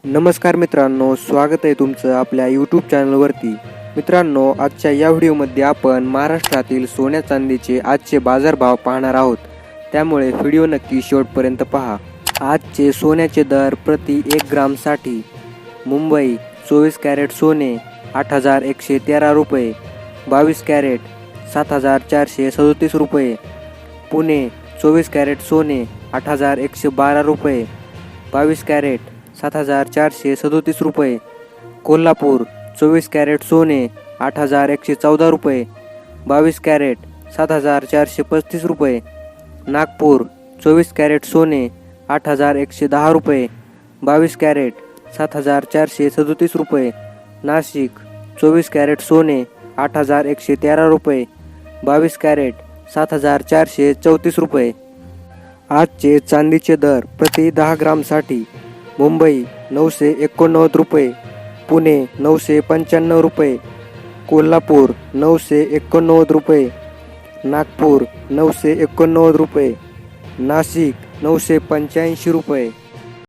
नमस्कार मित्रांनो, स्वागत आहे तुमचं आपल्या यूट्यूब चॅनलवरती। मित्रांनो, आजच्या या व्हिडिओमध्ये आपण महाराष्ट्रातील सोन्या चांदीचे आजचे बाजारभाव पाहणार आहोत, त्यामुळे व्हिडिओ नक्की शेवटपर्यंत पहा। आजचे सोन्याचे दर प्रति 1 ग्रामसाठी मुंबई 24 कॅरेट सोने 8,113 रुपये, 22 कॅरेट 7,437 रुपये, पुणे 24 कॅरेट सोने 8,112 रुपये, 22 कॅरेट 7,437 रुपये, कोल्हापूर 24 कॅरेट सोने 8,114 रुपये, 22 कॅरेट 7,435 रुपये, नागपूर 24 कॅरेट सोने 8,110 रुपये, 22 कॅरेट 7,437 रुपये, नाशिक 24 कॅरेट सोने 8,113 रुपये, 22 कॅरेट 7,434 रुपये। आजचे चांदीचे दर प्रति 10 ग्रामसाठी मुंबई 989 रुपये, पुणे 995 रुपये, कोल्हापूर 989 रुपये, नागपूर 989 रुपये, नाशिक 985 रुपये।